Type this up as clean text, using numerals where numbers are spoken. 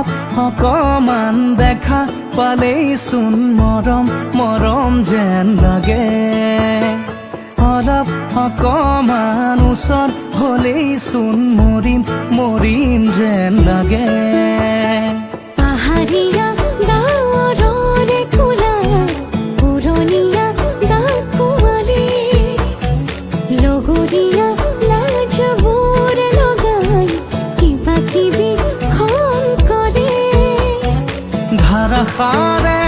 অলপ অকমান দেখা পালেই চোন মৰম মৰম যেন লাগে অলপ অকমান ওচৰ হলেই চোন মৰিম মৰিম যেন লাগে পাহাৰীয়া ডাৱৰৰে কোলা পুৰণীয়া ডাকুৱালী লগৰীয়া লাজবোৰ লগাই কিবা কিবি খং কৰে ধাৰাসাৰে